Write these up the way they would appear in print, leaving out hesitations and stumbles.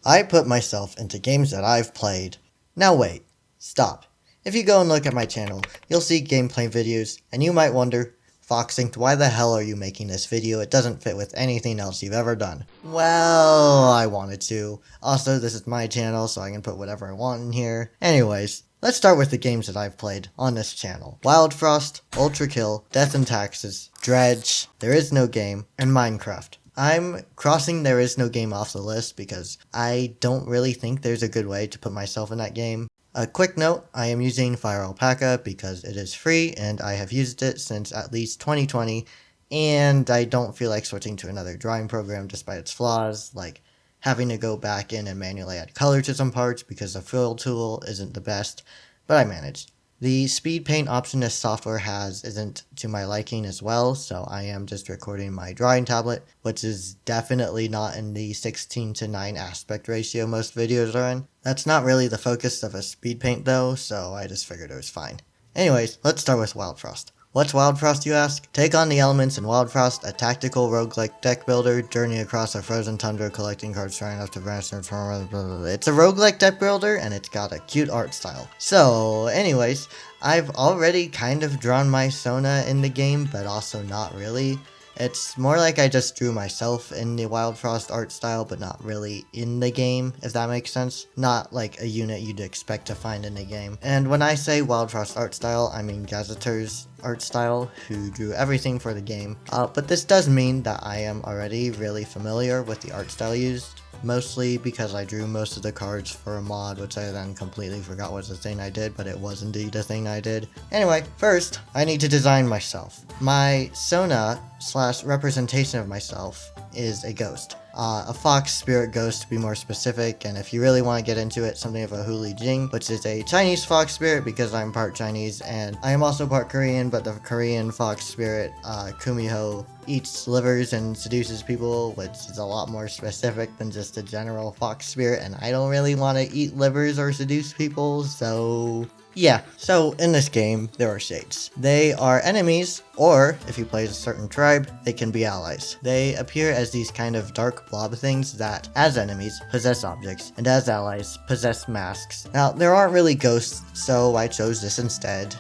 I put myself into games that I've played. Now wait, stop. If you go and look at my channel, you'll see gameplay videos, and you might wonder, Foxinct, why the hell are you making this video? It doesn't fit with anything else you've ever done. Well, I wanted to. Also, this is my channel, so I can put whatever I want in here. Anyways, let's start with the games that I've played on this channel. Wildfrost, Ultrakill, Death and Taxes, Dredge, There Is No Game, and Minecraft. I'm crossing There Is No Game off the list because I don't really think there's a good way to put myself in that game. A quick note, I am using Fire Alpaca because it is free and I have used it since at least 2020, and I don't feel like switching to another drawing program despite its flaws, like having to go back in and manually add color to some parts because the fill tool isn't the best, but I managed. The speed paint option this software has isn't to my liking as well, so I am just recording my drawing tablet, which is definitely not in the 16:9 aspect ratio most videos are in. That's not really the focus of a speed paint though, so I just figured it was fine. Anyways, let's start with Wildfrost. What's Wildfrost, you ask? Take on the elements in Wildfrost, a tactical roguelike deck builder, journey across a frozen tundra, collecting cards, trying up to vanish. It's a roguelike deck builder, and it's got a cute art style. So, anyways, I've already kind of drawn my Sona in the game, but also not really. It's more like I just drew myself in the Wildfrost art style, but not really in the game, if that makes sense. Not like a unit you'd expect to find in the game. And when I say Wildfrost art style, I mean Gazetteur's art style, who drew everything for the game. But this does mean that I am already really familiar with the art style used, mostly because I drew most of the cards for a mod, which I then completely forgot was a thing I did, but it was indeed a thing I did. Anyway, first, I need to design myself. My Sona / representation of myself is a ghost. A fox spirit ghost to be more specific, and if you really want to get into it, something of a Huli Jing, which is a Chinese fox spirit because I'm part Chinese, and I am also part Korean, but the Korean fox spirit, Kumiho, eats livers and seduces people, which is a lot more specific than just a general fox spirit, and I don't really want to eat livers or seduce people, so yeah. So in this game, there are shades. They are enemies, or if you play as a certain tribe, they can be allies. They appear as these kind of dark blob things that, as enemies, possess objects, and as allies, possess masks. Now, there aren't really ghosts, so I chose this instead.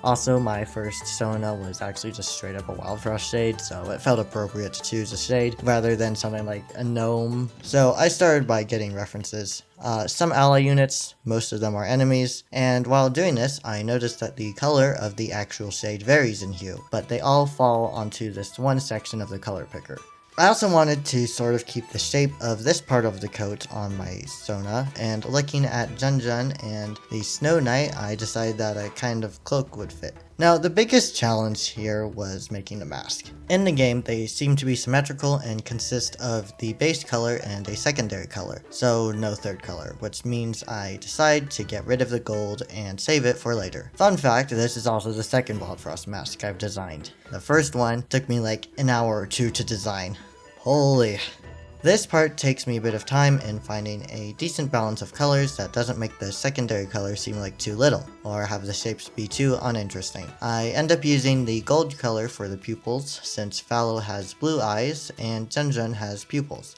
Also, my first Sona was actually just straight up a Wildfrost shade, so it felt appropriate to choose a shade rather than something like a gnome. So I started by getting references. Some ally units, most of them are enemies, and while doing this, I noticed that the color of the actual shade varies in hue, but they all fall onto this one section of the color picker. I also wanted to sort of keep the shape of this part of the coat on my Sona, and looking at Junjun and the Snow Knight, I decided that a kind of cloak would fit. Now, the biggest challenge here was making the mask. In the game, they seem to be symmetrical and consist of the base color and a secondary color, so no third color, which means I decide to get rid of the gold and save it for later. Fun fact, this is also the second Wildfrost mask I've designed. The first one took me like an hour or two to design. Holy. This part takes me a bit of time in finding a decent balance of colors that doesn't make the secondary color seem like too little, or have the shapes be too uninteresting. I end up using the gold color for the pupils, since Fallow has blue eyes and Junjun has pupils.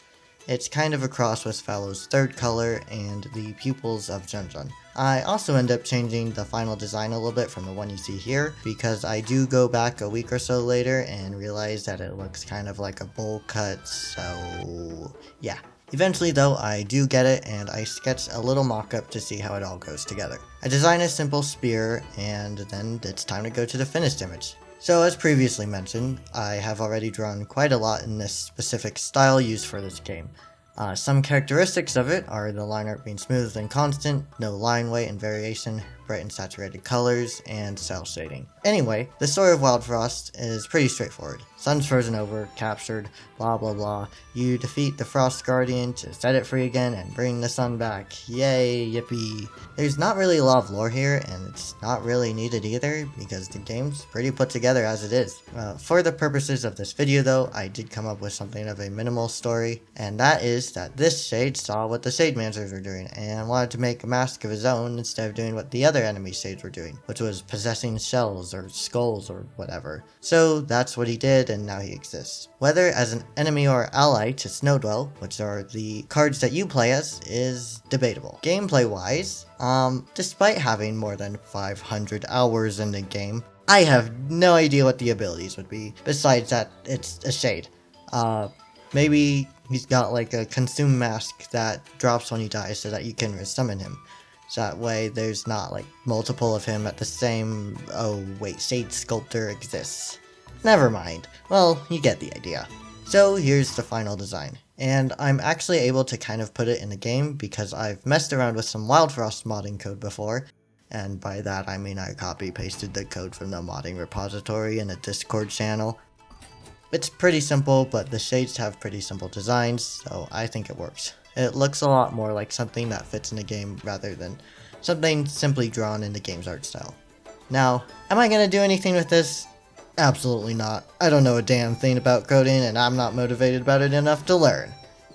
It's kind of a cross with Fallow's third color and the pupils of Junjun. I also end up changing the final design a little bit from the one you see here, because I do go back a week or so later and realize that it looks kind of like a bowl cut, so yeah. Eventually though, I do get it, and I sketch a little mock-up to see how it all goes together. I design a simple spear, and then it's time to go to the finished image. So as previously mentioned, I have already drawn quite a lot in this specific style used for this game. Some characteristics of it are the line art being smooth and constant, no line weight and variation, bright and saturated colors, and cell shading. Anyway, the story of Wildfrost is pretty straightforward. Sun's frozen over, captured, blah blah blah. You defeat the Frost Guardian to set it free again and bring the sun back. Yay, yippee. There's not really a lot of lore here, and it's not really needed either, because the game's pretty put together as it is. For the purposes of this video though, I did come up with something of a minimal story, and that is that this shade saw what the Shade Mancers were doing, and wanted to make a mask of his own instead of doing what the other other enemy shades were doing, which was possessing shells or skulls or whatever. So that's what he did, and now he exists. Whether as an enemy or ally to Snowdwell, which are the cards that you play as, is debatable. Gameplay wise, despite having more than 500 hours in the game, I have no idea what the abilities would be, besides that it's a shade. Maybe he's got like a consume mask that drops when you die so that you can resummon him. So that way there's not like multiple of him at the same... Oh wait, Shade Sculptor exists. Never mind. Well, you get the idea. So here's the final design. And I'm actually able to kind of put it in the game because I've messed around with some Wildfrost modding code before. And by that I mean I copy-pasted the code from the modding repository in a Discord channel. It's pretty simple, but the shades have pretty simple designs, so I think it works. It looks a lot more like something that fits in the game rather than something simply drawn in the game's art style. Now, am I going to do anything with this? Absolutely not. I don't know a damn thing about coding, and I'm not motivated about it enough to learn.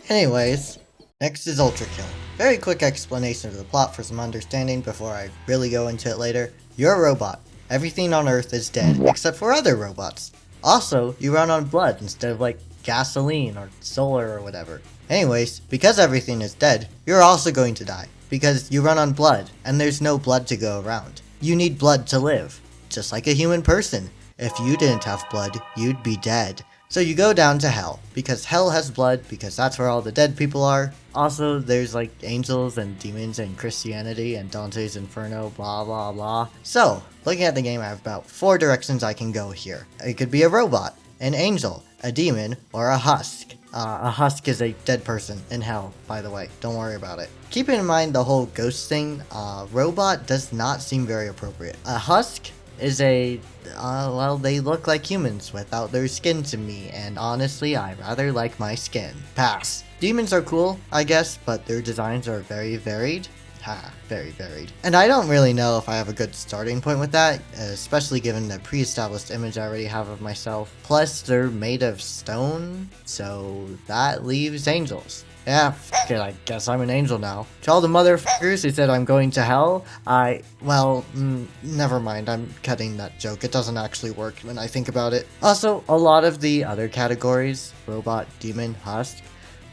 Anyways, next is Ultrakill. Very quick explanation of the plot for some understanding before I really go into it later. You're a robot. Everything on Earth is dead, except for other robots. Also, you run on blood instead of like gasoline or solar or whatever. Anyways, because everything is dead, you're also going to die. Because you run on blood, and there's no blood to go around. You need blood to live. Just like a human person. If you didn't have blood, you'd be dead. So you go down to hell, because hell has blood, because that's where all the dead people are. Also, there's like angels and demons and Christianity and Dante's Inferno, blah blah blah. So, looking at the game, I have about 4 directions I can go here. It could be a robot, an angel, a demon, or a husk. A husk is a dead person in hell, by the way. Don't worry about it. Keeping in mind the whole ghost thing, robot does not seem very appropriate. A husk is a, well, they look like humans without their skin to me, and honestly, I rather like my skin. Pass. Demons are cool, I guess, but their designs are very varied. Very varied. And I don't really know if I have a good starting point with that, especially given the pre-established image I already have of myself. Plus, they're made of stone, so that leaves angels. Yeah, f*** it, I guess I'm an angel now. To all the motherfuckers who said I'm going to hell, never mind, I'm cutting that joke. It doesn't actually work when I think about it. Also, a lot of the other categories, robot, demon, husk,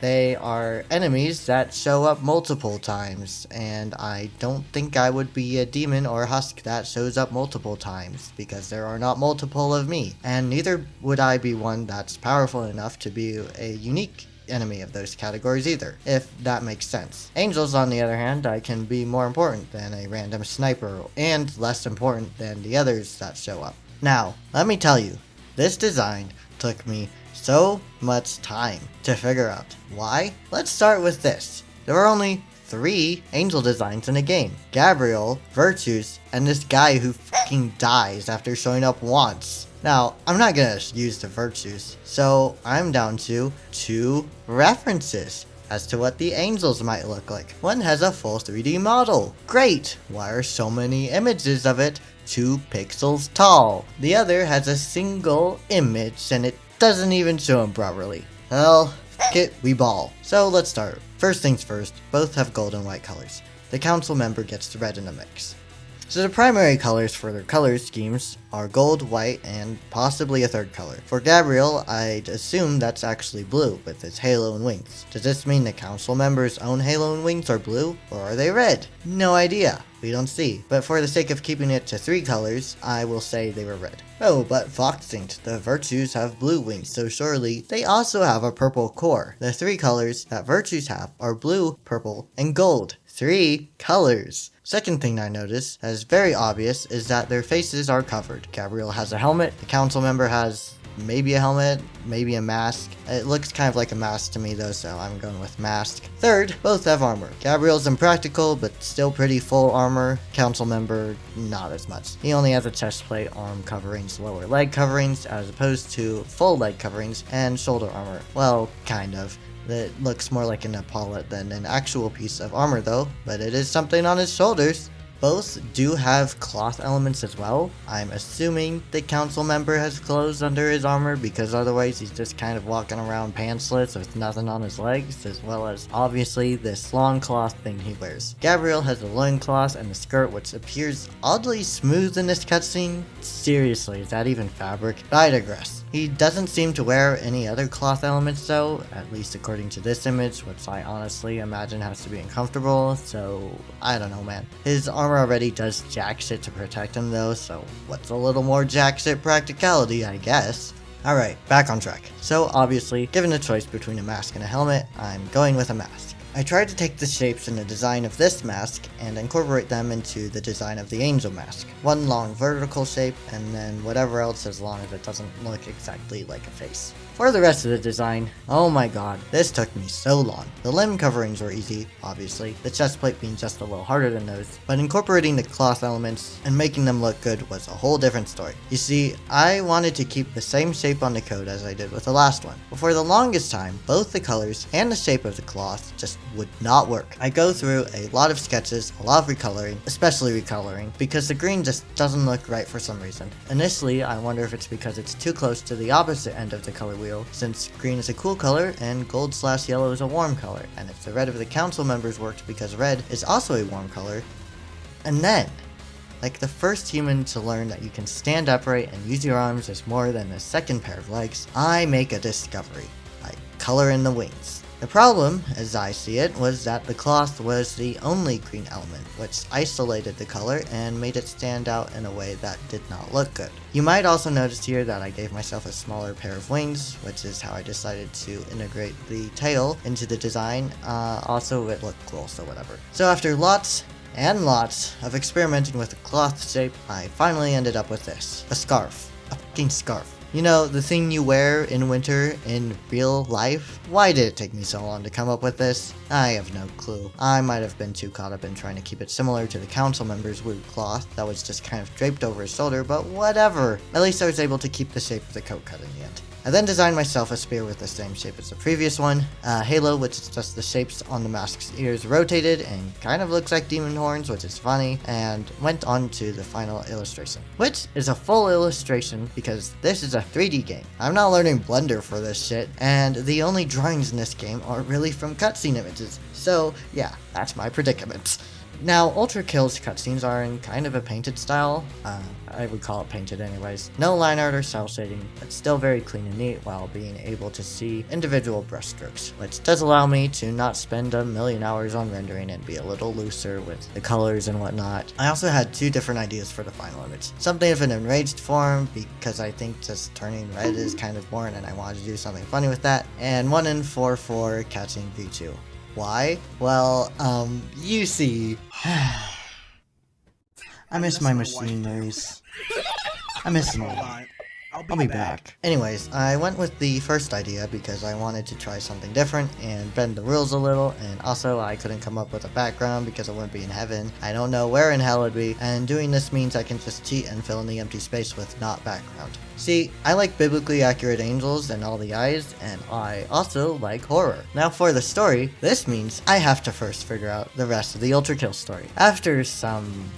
they are enemies that show up multiple times, and I don't think I would be a demon or husk that shows up multiple times, because there are not multiple of me, and neither would I be one that's powerful enough to be a unique enemy of those categories either, if that makes sense. Angels, on the other hand, I can be more important than a random sniper, and less important than the others that show up. Now, let me tell you, this design took me so much time to figure out. Why? Let's start with this. There are only 3 angel designs in the game. Gabriel, Virtues, and this guy who fucking dies after showing up once. Now, I'm not gonna use the Virtues, so I'm down to 2 references as to what the angels might look like. One has a full 3D model. Great! Why are so many images of it 2 pixels tall? The other has a single image and it doesn't even show him properly. Well, f*** it, we ball. So let's start. First things first, both have gold and white colors. The council member gets the red in a mix. So the primary colors for their color schemes are gold, white, and possibly a third color. For Gabriel, I'd assume that's actually blue with its halo and wings. Does this mean the council members' own halo and wings are blue, or are they red? No idea. We don't see. But for the sake of keeping it to 3 colors, I will say they were red. Oh, but Foxtinct, the Virtues have blue wings, so surely they also have a purple core. The 3 colors that Virtues have are blue, purple, and gold. 3 colors. Second thing I noticed that is very obvious is that their faces are covered. Gabriel has a helmet, the council member has maybe a helmet, maybe a mask. It looks kind of like a mask to me though, so I'm going with mask. Third, both have armor. Gabriel's impractical, but still pretty full armor. Council member, not as much. He only has a chest plate, arm coverings, lower leg coverings, as opposed to full leg coverings and shoulder armor. Well, kind of. It looks more like an epaulet than an actual piece of armor though, but it is something on his shoulders. Both do have cloth elements as well. I'm assuming the council member has clothes under his armor because otherwise he's just kind of walking around pantsless with nothing on his legs, as well as obviously this long cloth thing he wears. Gabriel has a loincloth and a skirt which appears oddly smooth in this cutscene. Seriously, is that even fabric? But I digress. He doesn't seem to wear any other cloth elements though, at least according to this image, which I honestly imagine has to be uncomfortable, so I don't know, man. His armor already does jack shit to protect him though, so what's a little more jack shit practicality, I guess. Alright, back on track. So obviously, given a choice between a mask and a helmet, I'm going with a mask. I tried to take the shapes and the design of this mask and incorporate them into the design of the angel mask. One long vertical shape and then whatever else as long as it doesn't look exactly like a face. For the rest of the design, oh my god, this took me so long. The limb coverings were easy, obviously, the chest plate being just a little harder than those, but incorporating the cloth elements and making them look good was a whole different story. You see, I wanted to keep the same shape on the coat as I did with the last one, but for the longest time, both the colors and the shape of the cloth just would not work. I go through a lot of sketches, a lot of recoloring, especially recoloring, because the green just doesn't look right for some reason. Initially, I wonder if it's because it's too close to the opposite end of the color wheel, since green is a cool color and gold/yellow is a warm color, and if the red of the council members worked because red is also a warm color. And then, like the first human to learn that you can stand upright and use your arms as more than a second pair of legs, I make a discovery. I color in the wings. The problem, as I see it, was that the cloth was the only green element, which isolated the color and made it stand out in a way that did not look good. You might also notice here that I gave myself a smaller pair of wings, which is how I decided to integrate the tail into the design. Also, it looked cool, so whatever. So after lots and lots of experimenting with the cloth shape, I finally ended up with this. A scarf. A fucking scarf. You know, the thing you wear in winter in real life? Why did it take me so long to come up with this? I have no clue. I might have been too caught up in trying to keep it similar to the council member's weird cloth that was just kind of draped over his shoulder, but whatever. At least I was able to keep the shape of the coat cut in the end. I then designed myself a spear with the same shape as the previous one, a halo which is just the shapes on the mask's ears rotated and kind of looks like demon horns, which is funny, and went on to the final illustration, which is a full illustration because this is a 3D game. I'm not learning Blender for this shit, and the only drawings in this game are really from cutscene images, so yeah, that's my predicament. Now, Ultrakill's cutscenes are in kind of a painted style. I would call it painted anyways. No line art or cell shading, but still very clean and neat while being able to see individual brushstrokes, which does allow me to not spend a million hours on rendering and be a little looser with the colors and whatnot. I also had two different ideas for the final image. Something of an enraged form, because I think just turning red is kind of boring and I wanted to do something funny with that, and one in 4:4 catching Pichu. Why? Well, you see, I miss my machineries. I miss them all. I'll be back. Anyways, I went with the first idea because I wanted to try something different and bend the rules a little, and also I couldn't come up with a background because I wouldn't be in heaven. I don't know where in hell it'd be, and doing this means I can just cheat and fill in the empty space with not background. See, I like biblically accurate angels and all the eyes, and I also like horror. Now for the story, this means I have to first figure out the rest of the Ultrakill story. After some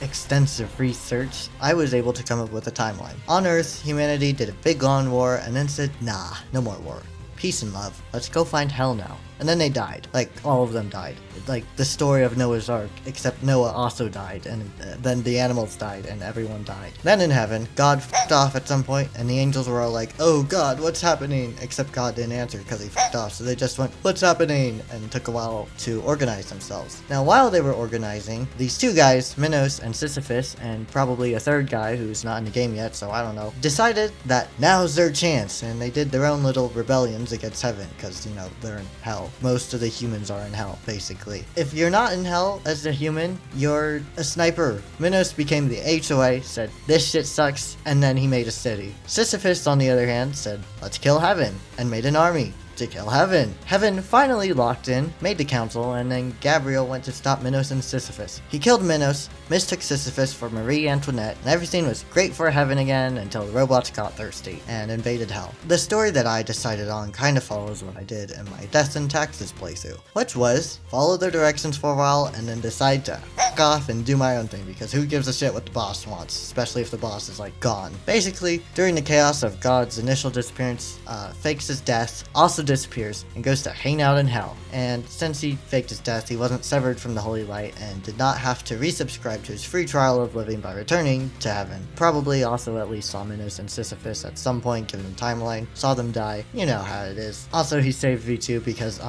extensive research, I was able to come up with a timeline. On Earth, humanity did a big long war and then said, nah, no more war. Peace and love. Let's go find hell now. And then they died. Like, all of them died. Like, the story of Noah's Ark, except Noah also died, and then the animals died, and everyone died. Then in heaven, God f***ed off at some point, and the angels were all like, oh God, what's happening? Except God didn't answer because he f***ed off, so they just went, what's happening? And took a while to organize themselves. Now, while they were organizing, these two guys, Minos and Sisyphus, and probably a third guy who's not in the game yet, so I don't know, decided that now's their chance, and they did their own little rebellions against heaven, because, you know, they're in hell. Most of the humans are in hell, basically. If you're not in hell as a human, you're a sniper. Minos became the HOA, said, this shit sucks, and then he made a city. Sisyphus, on the other hand, said, let's kill heaven, and made an army. to kill Heaven. Heaven finally locked in, made the council, and then Gabriel went to stop Minos and Sisyphus. He killed Minos, mistook Sisyphus for Marie Antoinette, and everything was great for Heaven again until the robots got thirsty and invaded Hell. The story that I decided on kind of follows what I did in my Death and Taxes playthrough, which was follow their directions for a while and then decide to fuck off and do my own thing, because who gives a shit what the boss wants, especially if the boss is like gone. Basically, during the chaos of God's initial disappearance, fakes his death, also disappears, and goes to hang out in Hell. And since he faked his death, he wasn't severed from the Holy Light and did not have to resubscribe to his free trial of living by returning to Heaven. Probably also at least saw Minos and Sisyphus at some point, given the timeline, saw them die, you know how it is. Also, he saved V2 because,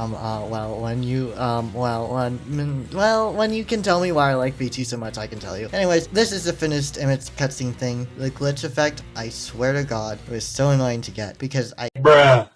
when you can tell me why I like V2 so much, I can tell you. Anyways, this is the finished image cutscene thing. The glitch effect, I swear to God, it was so annoying to get because Bruh.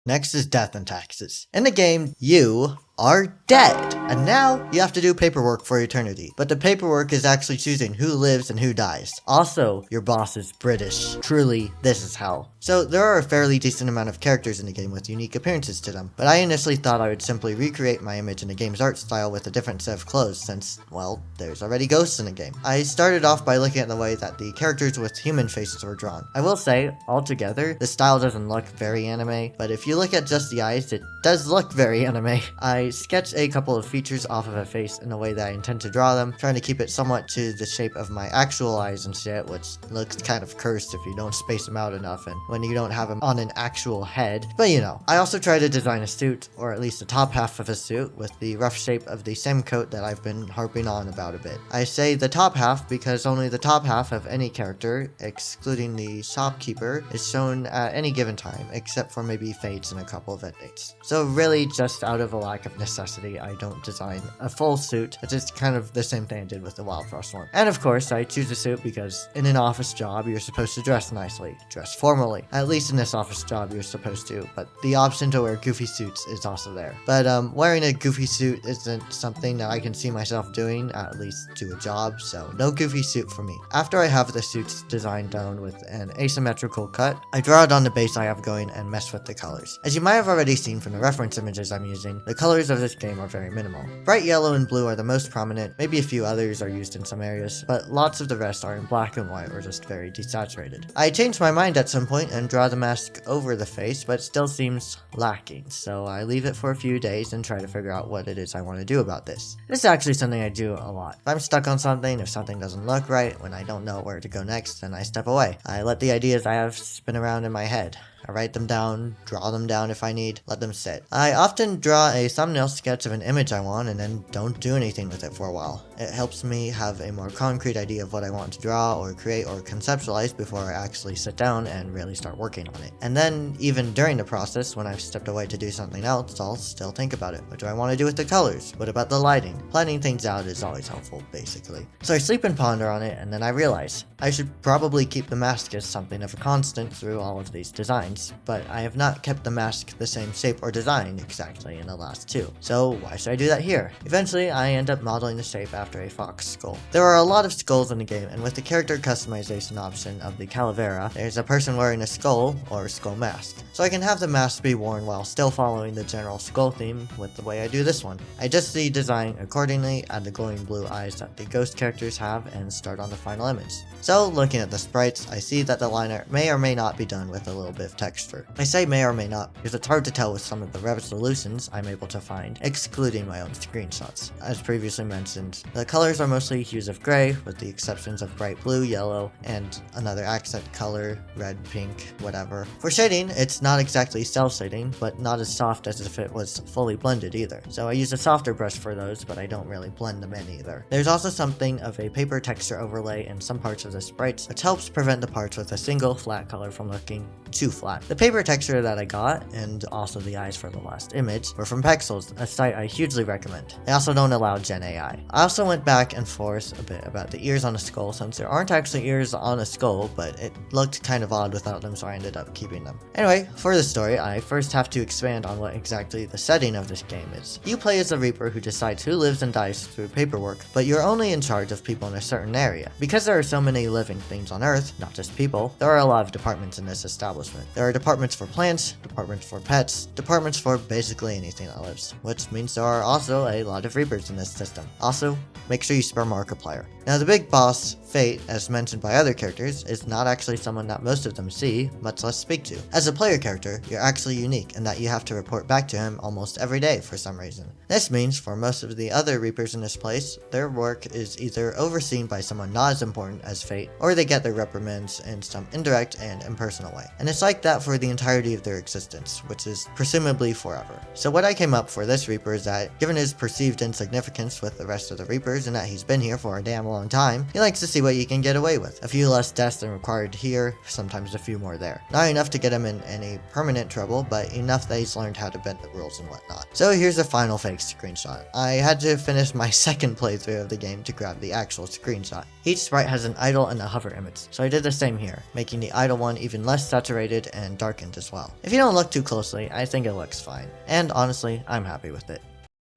Next is Death and Taxes. In the game, you are dead, and now you have to do paperwork for eternity. But the paperwork is actually choosing who lives and who dies. Also, your boss is British. Truly, this is hell. So there are a fairly decent amount of characters in the game with unique appearances to them, but I initially thought I would simply recreate my image in the game's art style with a different set of clothes since, well, there's already ghosts in the game. I started off by looking at the way that the characters with human faces were drawn. I will say, altogether, the style doesn't look very anime, but if you look at just the eyes, it does look very anime. I sketched a couple of features off of a face in the way that I intend to draw them, trying to keep it somewhat to the shape of my actual eyes and shit, which looks kind of cursed if you don't space them out enough and when you don't have them on an actual head. But you know, I also tried to design a suit, or at least the top half of a suit, with the rough shape of the same coat that I've been harping on about a bit. I say the top half because only the top half of any character, excluding the shopkeeper, is shown at any given time, except for maybe fates and a couple of updates. So really, just out of a lack of necessity, I don't design a full suit, which is kind of the same thing I did with the Wildfrost one. And of course, I choose a suit because in an office job, you're supposed to dress nicely, dress formally. At least in this office job, you're supposed to, but the option to wear goofy suits is also there. But wearing a goofy suit isn't something that I can see myself doing, at least to a job, so no goofy suit for me. After I have the suits designed down with an asymmetrical cut, I draw it on the base I have going and mess with the colors. As you might have already seen from the reference images I'm using, the colors of this game are very minimal. Bright yellow and blue are the most prominent, maybe a few others are used in some areas, but lots of the rest are in black and white or just very desaturated. I changed my mind at some point and draw the mask over the face, but it still seems lacking, so I leave it for a few days and try to figure out what it is I want to do about this. This is actually something I do a lot. If I'm stuck on something, if something doesn't look right, when I don't know where to go next, then I step away. I let the ideas I have spin around in my head. I write them down, draw them down if I need, let them sit. I often draw a thumbnail sketch of an image I want and then don't do anything with it for a while. It helps me have a more concrete idea of what I want to draw or create or conceptualize before I actually sit down and really start working on it. And then, even during the process, when I've stepped away to do something else, I'll still think about it. What do I want to do with the colors? What about the lighting? Planning things out is always helpful, basically. So I sleep and ponder on it, and then I realize I should probably keep the mask as something of a constant through all of these designs, but I have not kept the mask the same shape or design exactly in the last two. So why should I do that here? Eventually, I end up modeling the shape after a fox skull. There are a lot of skulls in the game, and with the character customization option of the Calavera, there's a person wearing a skull or skull mask. So I can have the mask be worn while still following the general skull theme with the way I do this one. I adjust the design accordingly, add the glowing blue eyes that the ghost characters have, and start on the final image. So looking at the sprites, I see that the line art may or may not be done with a little bit of texture. I say may or may not because it's hard to tell with some of the resolutions I'm able to find, excluding my own screenshots. As previously mentioned, the colors are mostly hues of gray, with the exceptions of bright blue, yellow, and another accent color, red, pink, whatever. For shading, it's not exactly cel shading, but not as soft as if it was fully blended either. So I use a softer brush for those, but I don't really blend them in either. There's also something of a paper texture overlay in some parts of the sprites, which helps prevent the parts with a single flat color from looking too flat. The paper texture that I got, and also the eyes for the last image, were from Pexels, a site I hugely recommend. They also don't allow Gen AI. I also went back and forth a bit about the ears on a skull, since there aren't actually ears on a skull, but it looked kind of odd without them, so I ended up keeping them. Anyway, for the story, I first have to expand on what exactly the setting of this game is. You play as a Reaper who decides who lives and dies through paperwork, but you're only in charge of people in a certain area. Because there are so many living things on Earth, not just people, there are a lot of departments in this establishment. There are departments for plants, departments for pets, departments for basically anything that lives, which means there are also a lot of Reapers in this system. Also, make sure you spare Markiplier. Now the big boss, Fate, as mentioned by other characters, is not actually someone that most of them see, much less speak to. As a player character, you're actually unique in that you have to report back to him almost every day for some reason. This means for most of the other Reapers in this place, their work is either overseen by someone not as important as Fate, or they get their reprimands in some indirect and impersonal way. And it's like that for the entirety of their existence, which is presumably forever. So what I came up for this Reaper is that, given his perceived insignificance with the rest of the Reapers and that he's been here for a damn long time, he likes to see what he can get away with. A few less deaths than required here, sometimes a few more there. Not enough to get him in any permanent trouble, but enough that he's learned how to bend the rules and whatnot. So here's a final fake screenshot. I had to finish my second playthrough of the game to grab the actual screenshot. Each sprite has an idle and a hover image, so I did the same here, making the idle one even less saturated and darkened as well. If you don't look too closely, I think it looks fine, and honestly, I'm happy with it.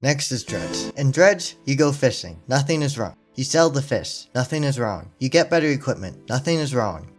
Next is Dredge. In Dredge, you go fishing. Nothing is wrong. You sell the fish. Nothing is wrong. You get better equipment. Nothing is wrong.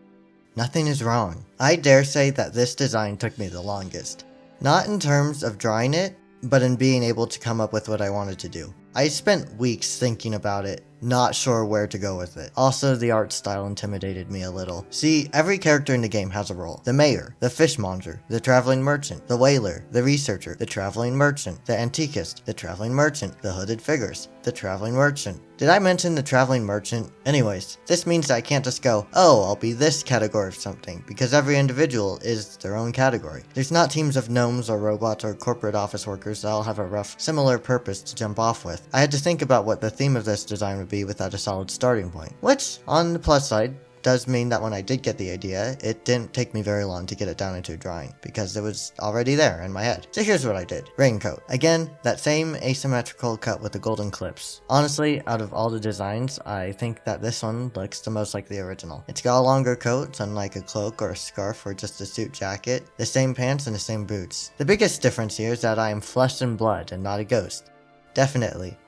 Nothing is wrong. I dare say that this design took me the longest. Not in terms of drawing it, but in being able to come up with what I wanted to do. I spent weeks thinking about it, not sure where to go with it. Also, the art style intimidated me a little. See, every character in the game has a role. The mayor, the fishmonger, the traveling merchant, the whaler, the researcher, the traveling merchant, the antiquist, the traveling merchant, the hooded figures, the traveling merchant. Did I mention the traveling merchant? Anyways, this means that I can't just go, oh, I'll be this category of something, because every individual is their own category. There's not teams of gnomes or robots or corporate office workers that all have a rough, similar purpose to jump off with. I had to think about what the theme of this design would be without a solid starting point, which, on the plus side, does mean that when I did get the idea, it didn't take me very long to get it down into a drawing, because it was already there in my head. So here's what I did. Raincoat. Again, that same asymmetrical cut with the golden clips. Honestly, out of all the designs, I think that this one looks the most like the original. It's got a longer coat, unlike a cloak or a scarf or just a suit jacket, the same pants and the same boots. The biggest difference here is that I am flesh and blood and not a ghost. Definitely.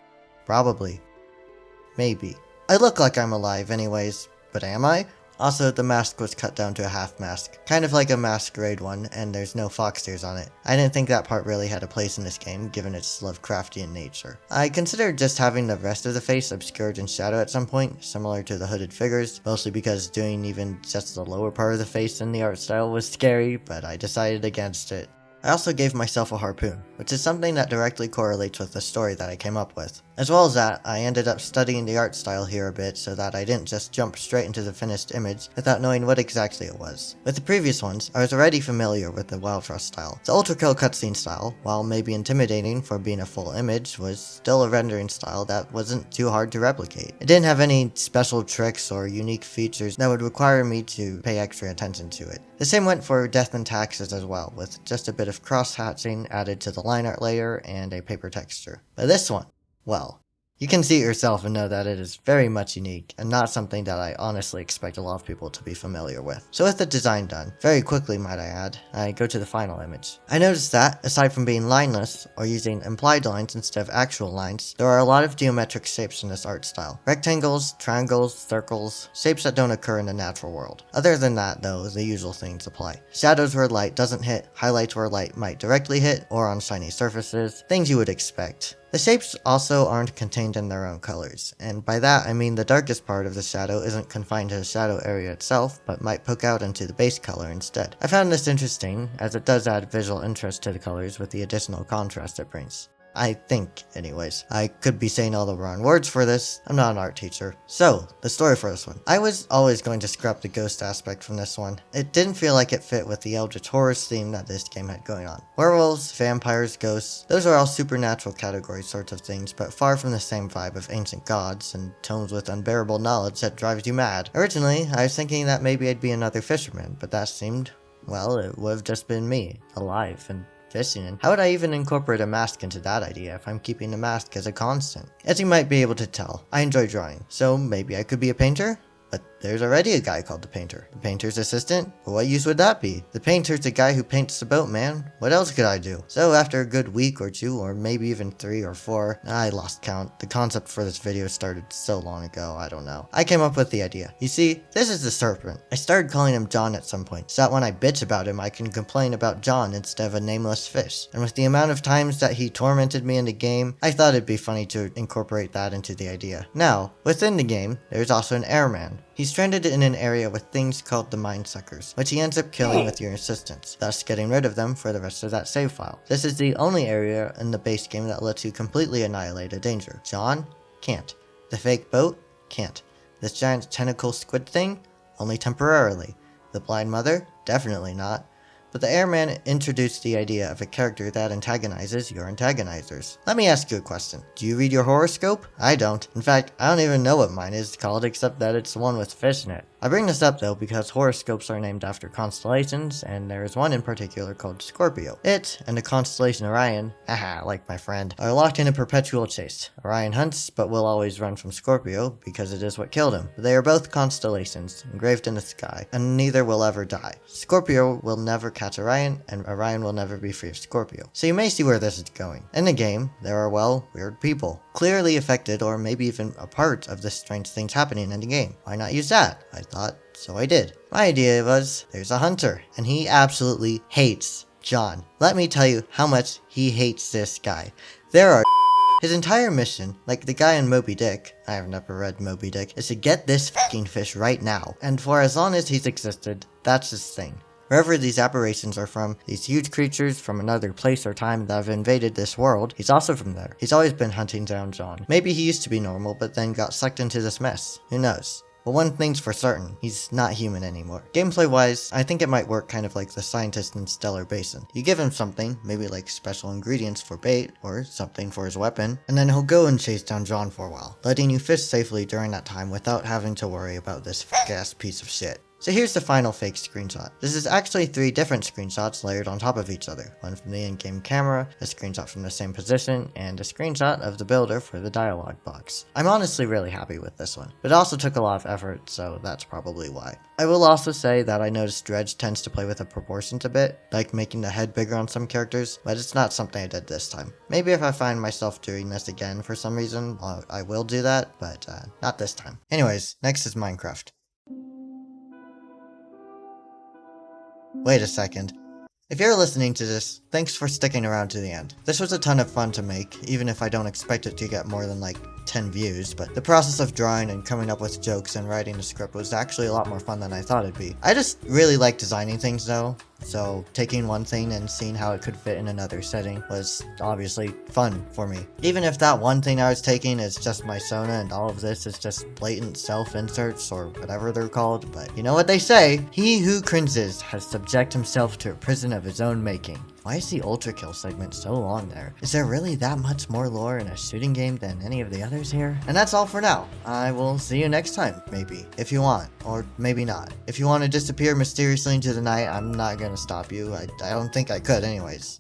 Probably. Maybe. I look like I'm alive anyways, but am I? Also, the mask was cut down to a half mask, kind of like a masquerade one, and there's no fox ears on it. I didn't think that part really had a place in this game, given its Lovecraftian nature. I considered just having the rest of the face obscured in shadow at some point, similar to the hooded figures, mostly because doing even just the lower part of the face in the art style was scary, but I decided against it. I also gave myself a harpoon, which is something that directly correlates with the story that I came up with. As well as that, I ended up studying the art style here a bit so that I didn't just jump straight into the finished image without knowing what exactly it was. With the previous ones, I was already familiar with the Wildfrost style. The Ultrakill cutscene style, while maybe intimidating for being a full image, was still a rendering style that wasn't too hard to replicate. It didn't have any special tricks or unique features that would require me to pay extra attention to it. The same went for Death and Taxes as well, with just a bit of cross-hatching added to the line art layer and a paper texture. But this one, well, you can see it yourself and know that it is very much unique, and not something that I honestly expect a lot of people to be familiar with. So with the design done, very quickly might I add, I go to the final image. I noticed that, aside from being lineless, or using implied lines instead of actual lines, there are a lot of geometric shapes in this art style. Rectangles, triangles, circles, shapes that don't occur in the natural world. Other than that though, the usual things apply. Shadows where light doesn't hit, highlights where light might directly hit, or on shiny surfaces, things you would expect. The shapes also aren't contained in their own colors, and by that I mean the darkest part of the shadow isn't confined to the shadow area itself, but might poke out into the base color instead. I found this interesting, as it does add visual interest to the colors with the additional contrast it brings. I think, anyways. I could be saying all the wrong words for this. I'm not an art teacher. So, the story for this one. I was always going to scrap the ghost aspect from this one. It didn't feel like it fit with the Eldritch Horror theme that this game had going on. Werewolves, vampires, ghosts, those are all supernatural category sorts of things, but far from the same vibe of ancient gods and tomes with unbearable knowledge that drives you mad. Originally, I was thinking that maybe I'd be another fisherman, but that seemed, well, it would have just been me, alive and fishing, and how would I even incorporate a mask into that idea if I'm keeping the mask as a constant? As you might be able to tell, I enjoy drawing, so maybe I could be a painter? But there's already a guy called the painter. The painter's assistant? Well, what use would that be? The painter's the guy who paints the boat, man. What else could I do? So after a good week or two, or maybe even 3 or 4, I lost count. The concept for this video started so long ago, I don't know. I came up with the idea. You see, this is the serpent. I started calling him John at some point, so that when I bitch about him, I can complain about John instead of a nameless fish. And with the amount of times that he tormented me in the game, I thought it'd be funny to incorporate that into the idea. Now, within the game, there's also an airman. He's stranded in an area with things called the Mind Suckers, which he ends up killing with your assistance, thus getting rid of them for the rest of that save file. This is the only area in the base game that lets you completely annihilate a danger. John? Can't. The fake boat? Can't. This giant tentacle squid thing? Only temporarily. The blind mother? Definitely not. But the airman introduced the idea of a character that antagonizes your antagonizers. Let me ask you a question. Do you read your horoscope? I don't. In fact, I don't even know what mine is called except that it's the one with fish in it. I bring this up though because horoscopes are named after constellations, and there is one in particular called Scorpio. It and the constellation Orion, haha, like my friend, are locked in a perpetual chase. Orion hunts, but will always run from Scorpio because it is what killed him. They are both constellations, engraved in the sky, and neither will ever die. Scorpio will never catch Orion, and Orion will never be free of Scorpio. So you may see where this is going. In the game, there are, well, weird people. Clearly affected, or maybe even a part of the strange things happening in the game. Why not use that? I thought, so I did. My idea was, there's a hunter, and he absolutely hates John. Let me tell you how much he hates this guy. There are his entire mission, like the guy in Moby Dick, I have never read Moby Dick, is to get this fucking fish right now. And for as long as he's existed, that's his thing. Wherever these aberrations are from, these huge creatures from another place or time that have invaded this world, he's also from there. He's always been hunting down John. Maybe he used to be normal, but then got sucked into this mess. Who knows? But one thing's for certain, he's not human anymore. Gameplay-wise, I think it might work kind of like the scientist in Stellar Basin. You give him something, maybe like special ingredients for bait, or something for his weapon, and then he'll go and chase down John for a while, letting you fish safely during that time without having to worry about this fake-ass piece of shit. So here's the final fake screenshot. This is actually 3 different screenshots layered on top of each other. One from the in-game camera, a screenshot from the same position, and a screenshot of the builder for the dialogue box. I'm honestly really happy with this one, but it also took a lot of effort, so that's probably why. I will also say that I noticed Dredge tends to play with the proportions a bit, like making the head bigger on some characters, but it's not something I did this time. Maybe if I find myself doing this again for some reason, I will do that, but not this time. Anyways, next is Minecraft. Wait a second. If you're listening to this, thanks for sticking around to the end. This was a ton of fun to make, even if I don't expect it to get more than like 10 views, but the process of drawing and coming up with jokes and writing the script was actually a lot more fun than I thought it'd be. I just really like designing things though, so taking one thing and seeing how it could fit in another setting was obviously fun for me. Even if that one thing I was taking is just my Sona and all of this is just blatant self-inserts or whatever they're called, but you know what they say, he who cringes has subject himself to a prison of his own making. Why is the Ultrakill segment so long there? Is there really that much more lore in a shooting game than any of the others here? And that's all for now. I will see you next time, maybe, if you want, or maybe not. If you want to disappear mysteriously into the night, I'm not gonna stop you. I don't think I could anyways.